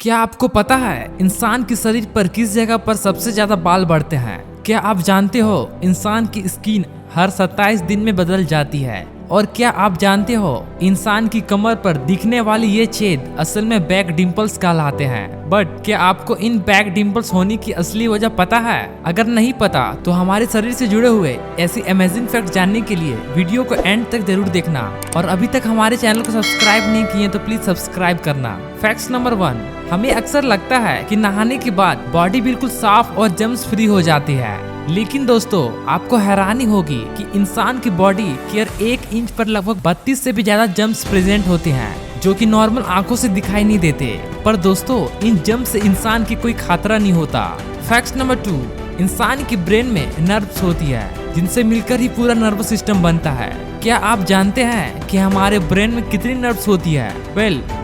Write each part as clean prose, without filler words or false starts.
क्या आपको पता है इंसान के शरीर पर किस जगह पर सबसे ज्यादा बाल बढ़ते हैं? क्या आप जानते हो इंसान की स्किन हर 27 दिन में बदल जाती है? और क्या आप जानते हो इंसान की कमर पर दिखने वाली ये छेद असल में बैक डिंपल्स कहलाते हैं? बट क्या आपको इन बैक डिंपल्स होने की असली वजह पता है? अगर नहीं पता तो हमारे शरीर से जुड़े हुए ऐसी अमेजिंग फैक्ट जानने के लिए वीडियो को एंड तक जरूर देखना। और अभी तक हमारे चैनल को सब्सक्राइब नहीं किए तो प्लीज सब्सक्राइब करना। फैक्ट नंबर 1, हमें अक्सर लगता है कि नहाने के बाद बॉडी बिल्कुल साफ और जर्म्स फ्री हो जाती है, लेकिन दोस्तों आपको हैरानी होगी कि इंसान की बॉडी केयर 1 इंच पर लगभग 32 से भी ज्यादा जर्म्स प्रेजेंट होते हैं, जो कि नॉर्मल आंखों से दिखाई नहीं देते। पर दोस्तों इन जर्म्स से इंसान की कोई खतरा नहीं होता। फैक्ट नंबर 2, इंसान की ब्रेन में नर्व्स होती है जिनसे मिलकर ही पूरा नर्वस सिस्टम बनता है। क्या आप जानते हैं कि हमारे ब्रेन में कितनी नर्व्स होती है?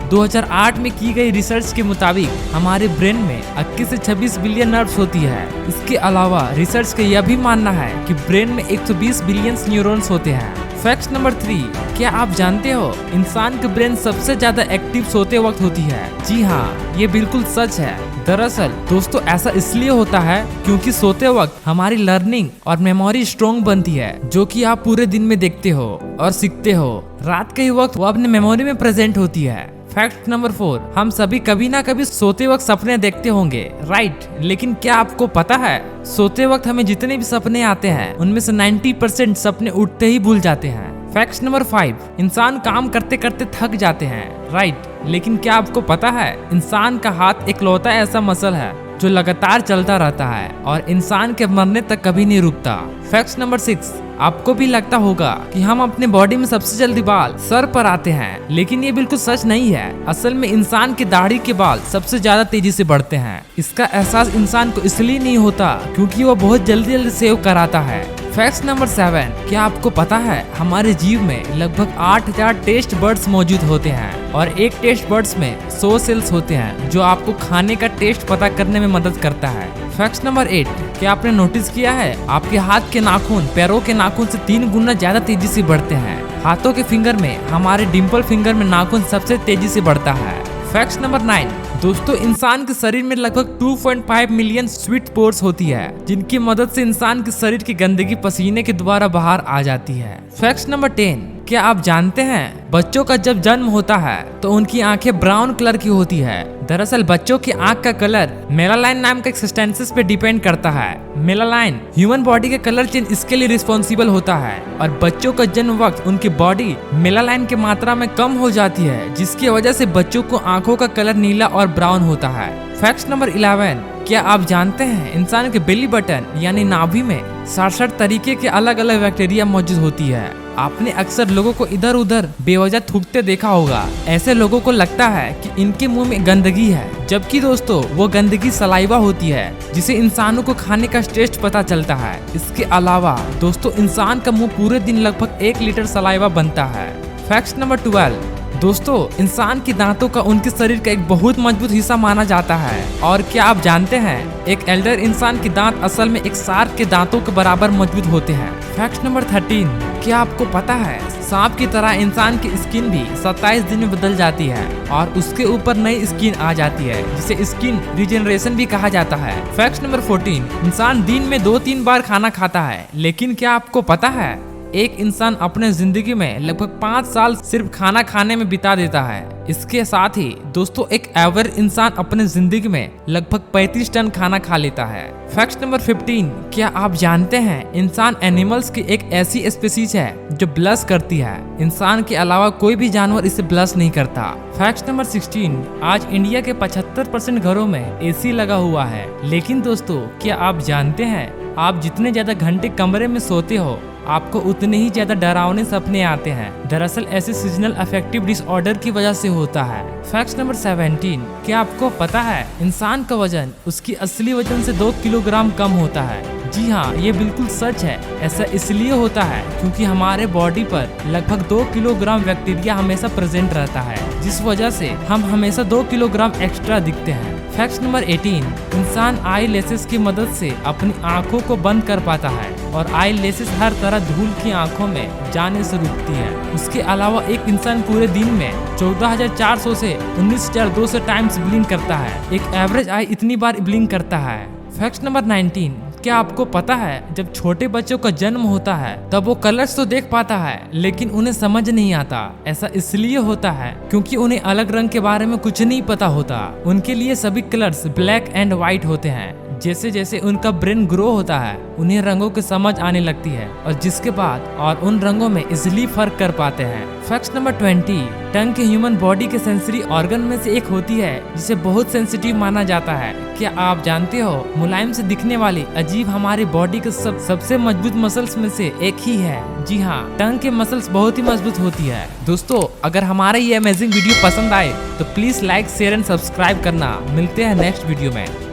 2008 में की गई रिसर्च के मुताबिक हमारे ब्रेन में 21 से 26 बिलियन नर्व्स होती है। इसके अलावा रिसर्च का यह भी मानना है कि ब्रेन में 120 बिलियन न्यूरॉन्स होते हैं। फैक्ट नंबर 3, क्या आप जानते हो इंसान की ब्रेन सबसे ज्यादा एक्टिव सोते वक्त होती है? जी हाँ, ये बिल्कुल सच है। दरअसल दोस्तों ऐसा इसलिए होता है क्योंकि सोते वक्त हमारी लर्निंग और मेमोरी स्ट्रॉन्ग बनती है, जो कि आप पूरे दिन में देखते हो और सीखते हो। रात के ही वक्त वो अपने मेमोरी में प्रेजेंट होती है। फैक्ट नंबर 4, हम सभी कभी ना कभी सोते वक्त सपने देखते होंगे, राइट? लेकिन क्या आपको पता है सोते वक्त हमें जितने भी सपने आते हैं उनमें से 90% सपने उठते ही भूल जाते हैं। फैक्ट नंबर 5, इंसान काम करते करते थक जाते हैं, राइट? लेकिन क्या आपको पता है इंसान का हाथ इकलौता ऐसा मसल है जो लगातार चलता रहता है और इंसान के मरने तक कभी नहीं रुकता। फैक्ट नंबर 6, आपको भी लगता होगा कि हम अपने बॉडी में सबसे जल्दी बाल सर पर आते हैं, लेकिन ये बिल्कुल सच नहीं है। असल में इंसान की दाढ़ी के बाल सबसे ज्यादा तेजी से बढ़ते हैं। इसका एहसास इंसान को इसलिए नहीं होता क्योंकि वो बहुत जल्दी सेव कराता है। फैक्ट नंबर 7, क्या आपको पता है हमारे जीव में लगभग 8000 टेस्ट बर्ड्स मौजूद होते हैं और एक टेस्ट बर्ड्स में 100 सेल्स होते हैं जो आपको खाने का टेस्ट पता करने में मदद करता है। फैक्ट नंबर 8, क्या आपने नोटिस किया है आपके हाथ के नाखून पैरों के नाखून से 3 गुना ज्यादा तेजी से बढ़ते हैं? हाथों के फिंगर में हमारे डिम्पल फिंगर में नाखून सबसे तेजी से बढ़ता है। फैक्ट नंबर 9, दोस्तों इंसान के शरीर में लगभग 2.5 मिलियन स्वीट पोर्स होती है, जिनकी मदद से इंसान के शरीर की गंदगी पसीने के द्वारा बाहर आ जाती है। फैक्ट नंबर 10, क्या आप जानते हैं बच्चों का जब जन्म होता है तो उनकी आंखें ब्राउन कलर की होती है? दरअसल बच्चों की आंख का कलर मेलानाइन नाम के सब्सटेंसेस पे डिपेंड करता है। मेलानाइन ह्यूमन बॉडी के कलर चेंज इसके लिए रिस्पॉन्सिबल होता है और बच्चों का जन्म वक्त उनकी बॉडी मेलानाइन की मात्रा में कम हो जाती है, जिसकी वजह से बच्चों को आंखों का कलर नीला और ब्राउन होता है। फैक्ट नंबर 11, क्या आप जानते हैं इंसान के बेली बटन यानी नाभि में 67 तरीके के अलग अलग बैक्टीरिया मौजूद होती है? आपने अक्सर लोगों को इधर उधर बेवजह थूकते देखा होगा। ऐसे लोगों को लगता है कि इनके मुंह में गंदगी है, जबकि दोस्तों वो गंदगी सलाइवा होती है जिसे इंसानों को खाने का टेस्ट पता चलता है। इसके अलावा दोस्तों इंसान का मुंह पूरे दिन लगभग 1 लीटर सलाइवा बनता है। फैक्ट नंबर 12, दोस्तों इंसान के दांतों का उनके शरीर का एक बहुत मजबूत हिस्सा माना जाता है। और क्या आप जानते हैं एक एल्डर इंसान के दांत असल में एक शार्क के दांतों के बराबर मजबूत होते हैं। फैक्ट नंबर 13, क्या आपको पता है सांप की तरह इंसान की स्किन भी 27 दिन में बदल जाती है और उसके ऊपर नई स्किन आ जाती है, जिसे स्किन रिजेनरेशन भी कहा जाता है। फैक्ट नंबर 14, इंसान दिन में 2-3 बार खाना खाता है, लेकिन क्या आपको पता है एक इंसान अपने जिंदगी में लगभग 5 साल सिर्फ खाना खाने में बिता देता है। इसके साथ ही दोस्तों एक एवरेज इंसान अपने जिंदगी में लगभग 35 टन खाना खा लेता है। फैक्ट नंबर 15, क्या आप जानते हैं इंसान एनिमल्स की एक ऐसी स्पीसीज है जो ब्लश करती है? इंसान के अलावा कोई भी जानवर इसे ब्लश नहीं करता। फैक्ट नंबर 16, आज इंडिया के 75% घरों में एसी लगा हुआ है, लेकिन दोस्तों क्या आप जानते हैं आप जितने ज्यादा घंटे कमरे में सोते हो आपको उतने ही ज्यादा डरावने सपने आते हैं। दरअसल ऐसे सीजनल अफेक्टिव डिसऑर्डर की वजह से होता है। फैक्ट नंबर 17, क्या आपको पता है इंसान का वजन उसकी असली वजन से 2 किलोग्राम कम होता है? जी हाँ, ये बिल्कुल सच है। ऐसा इसलिए होता है क्योंकि हमारे बॉडी पर लगभग 2 किलोग्राम बैक्टीरिया हमेशा प्रेजेंट रहता है, जिस वजह से हम हमेशा 2 किलोग्राम एक्स्ट्रा दिखते हैं। फैक्ट नंबर 18, इंसान आई लेसेस की मदद से अपनी आंखों को बंद कर पाता है। और आई लेसेस हर तरह धूल की आंखों में जाने से रुकती है। उसके अलावा एक इंसान पूरे दिन में 14,400 से 19,200 टाइम्स ब्लिंक करता है। एक एवरेज आई इतनी बार ब्लिंक करता है। फैक्ट नंबर 19, क्या आपको पता है जब छोटे बच्चों का जन्म होता है तब वो कलर्स तो देख पाता है लेकिन उन्हें समझ नहीं आता। ऐसा इसलिए होता है क्योंकि उन्हें अलग रंग के बारे में कुछ नहीं पता होता। उनके लिए सभी कलर्स ब्लैक एंड व्हाइट होते हैं। जैसे जैसे उनका ब्रेन ग्रो होता है उन्हें रंगों की समझ आने लगती है और जिसके बाद और उन रंगों में इजिली फर्क कर पाते हैं। फैक्ट नंबर 20, टंग के ह्यूमन बॉडी के सेंसरी ऑर्गन में से एक होती है जिसे बहुत सेंसिटिव माना जाता है। क्या आप जानते हो मुलायम से दिखने वाली अजीब हमारी बॉडी के सबसे मजबूत मसल्स में से एक ही है। जी हाँ, टंग के मसल्स बहुत ही मजबूत होती है। दोस्तों, अगर हमारा ये अमेजिंग वीडियो पसंद आए तो please like, share and subscribe करना। मिलते हैं नेक्स्ट वीडियो में।